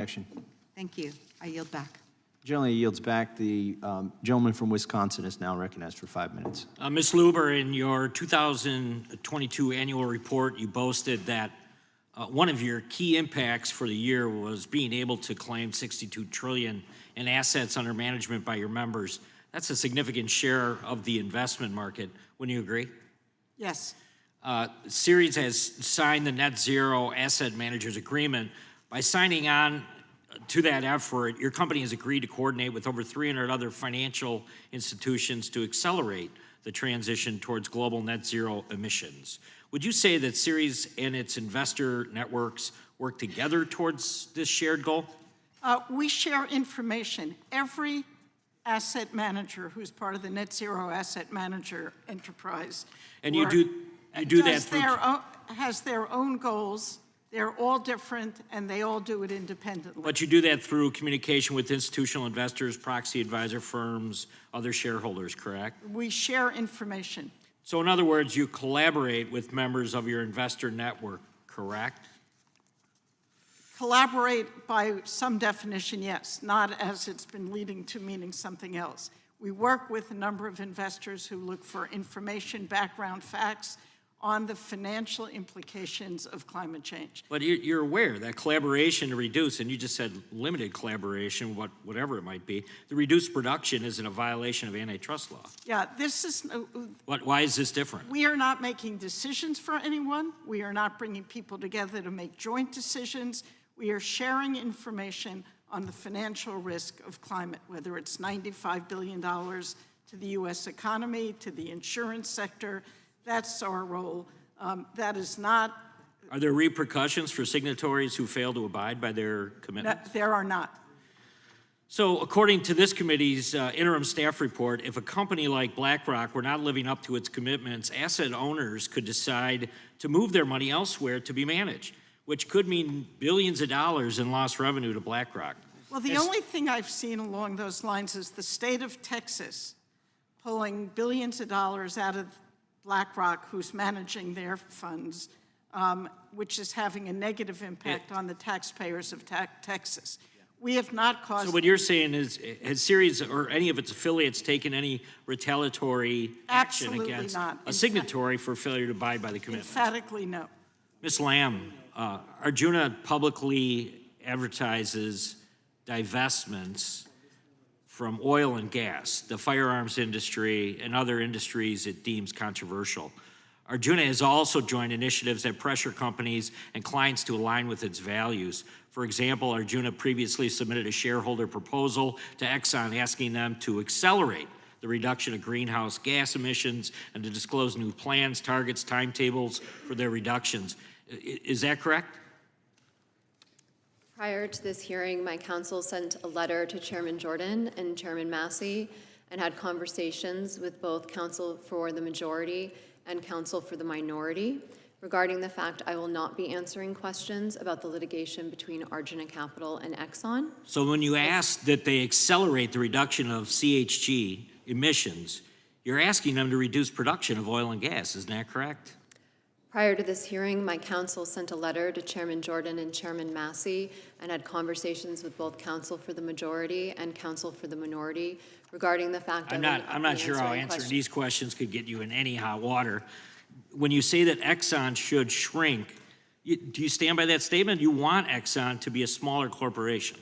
Action. Thank you. I yield back. Generally yields back. The gentleman from Wisconsin is now recognized for 5 minutes. Ms. Luber, in your 2022 annual report, you boasted that one of your key impacts for the year was being able to claim $62 trillion in assets under management by your members. That's a significant share of the investment market. Wouldn't you agree? Yes. Ceres has signed the Net Zero Asset Managers Agreement. By signing on to that effort, your company has agreed to coordinate with over 300 other financial institutions to accelerate the transition towards global net zero emissions. Would you say that Ceres and its investor networks work together towards this shared goal? We share information. Every asset manager who's part of the Net Zero Asset Manager enterprise. And you do that through... has their own goals. They're all different, and they all do it independently. But you do that through communication with institutional investors, proxy advisor firms, other shareholders, correct? We share information. So in other words, you collaborate with members of your investor network, correct? Collaborate by some definition, yes, not as it's been leading to meaning something else. We work with a number of investors who look for information, background facts on the financial implications of climate change. But you're aware that collaboration to reduce, and you just said limited collaboration, whatever it might be, the reduced production isn't a violation of antitrust law. Yeah, this is... Why is this different? We are not making decisions for anyone. We are not bringing people together to make joint decisions. We are sharing information on the financial risk of climate, whether it's $95 billion to the U.S. economy, to the insurance sector. That's our role. That is not... Are there repercussions for signatories who fail to abide by their commitments? No, there are not. So according to this committee's interim staff report, if a company like BlackRock were not living up to its commitments, asset owners could decide to move their money elsewhere to be managed, which could mean billions of dollars in lost revenue to BlackRock. Well, the only thing I've seen along those lines is the state of Texas pulling billions of dollars out of BlackRock, who's managing their funds, which is having a negative impact on the taxpayers of Texas. We have not caused... So what you're saying is, has Ceres or any of its affiliates taken any retaliatory action against a signatory for failure to abide by the commitments? Emphatically no. Ms. Lamb, Arjuna publicly advertises divestments from oil and gas, the firearms industry, and other industries it deems controversial. Arjuna has also joined initiatives that pressure companies and clients to align with its values. For example, Arjuna previously submitted a shareholder proposal to Exxon asking them to accelerate the reduction of greenhouse gas emissions and to disclose new plans, targets, timetables for their reductions. Is that correct? Prior to this hearing, my counsel sent a letter to Chairman Jordan and Chairman Massey and had conversations with both counsel for the majority and counsel for the minority regarding the fact I will not be answering questions about the litigation between Arjuna Capital and Exxon. So when you ask that they accelerate the reduction of CHG emissions, you're asking them to reduce production of oil and gas, isn't that correct? Prior to this hearing, my counsel sent a letter to Chairman Jordan and Chairman Massey and had conversations with both counsel for the majority and counsel for the minority regarding the fact I'm not sure how answering these questions could get you in any hot water. When you say that Exxon should shrink, do you stand by that statement? You want Exxon to be a smaller corporation?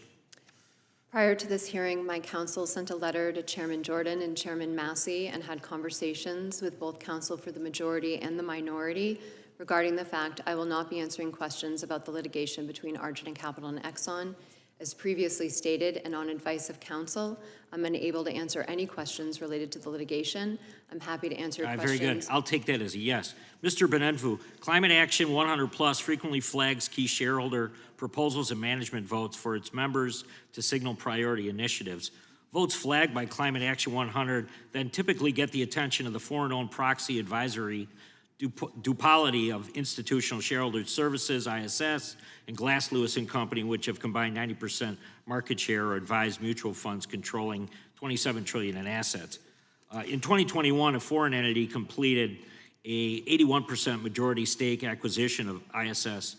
Prior to this hearing, my counsel sent a letter to Chairman Jordan and Chairman Massey and had conversations with both counsel for the majority and the minority regarding the fact I will not be answering questions about the litigation between Arjuna Capital and Exxon. As previously stated and on advice of counsel, I'm unable to answer any questions related to the litigation. I'm happy to answer questions. Very good. I'll take that as a yes. Mr. Benenfu, Climate Action 100 Plus frequently flags key shareholder proposals and management votes for its members to signal priority initiatives. Votes flagged by Climate Action 100 then typically get the attention of the foreign-owned proxy advisory duopoly of Institutional Shareholder Services, ISS, and Glass Lewis and Company, which have combined 90% market share or advised mutual funds controlling $27 trillion in assets. In 2021, a foreign entity completed a 81% majority stake acquisition of ISS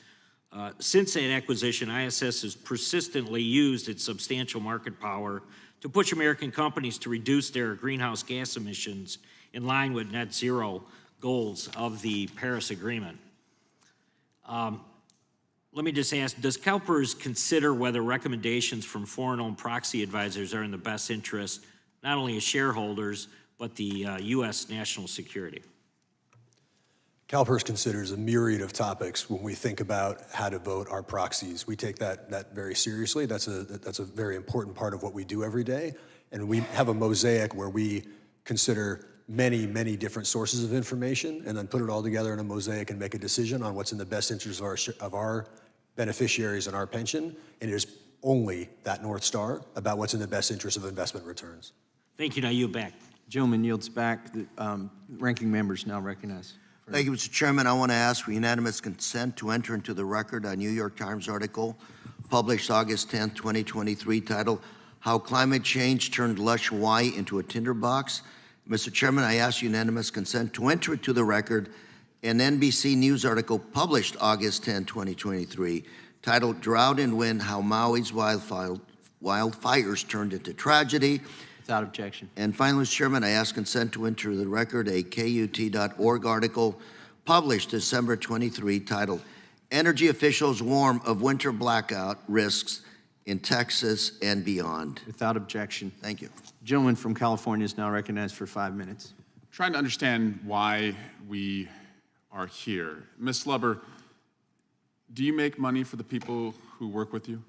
Since that acquisition, ISS has persistently used its substantial market power to push American companies to reduce their greenhouse gas emissions in line with net zero goals of the Paris Agreement. Let me just ask, does CalPERS consider whether recommendations from foreign-owned proxy advisors are in the best interest, not only of shareholders, but the U.S. national security? CalPERS considers a myriad of topics when we think about how to vote our proxies. We take that very seriously. That's a very important part of what we do every day. And we have a mosaic where we consider many, many different sources of information and then put it all together in a mosaic and make a decision on what's in the best interest of our beneficiaries and our pension. And it is only that North Star about what's in the best interest of investment returns. Thank you. Now you back. Gentleman yields back. The ranking member is now recognized. Thank you, Mr. Chairman. I want to ask for unanimous consent to enter into the record a New York Times article published August 10, 2023, titled, How Climate Change Turned Lush Hawaii into a Tinderbox. Mr. Chairman, I ask unanimous consent to enter into the record an NBC News article published August 10, 2023, titled Drought and Wind, How Maui's Wildfires Turned into Tragedy. Without objection. And finally, Mr. Chairman, I ask consent to enter the record a KUT.org article published December 23, titled Energy Officials Warn of Winter Blackout Risks in Texas and Beyond. Without objection. Thank you. Gentleman from California is now recognized for 5 minutes. Trying to understand why we are here. Ms. Slubber, do you make money for the people who work with you?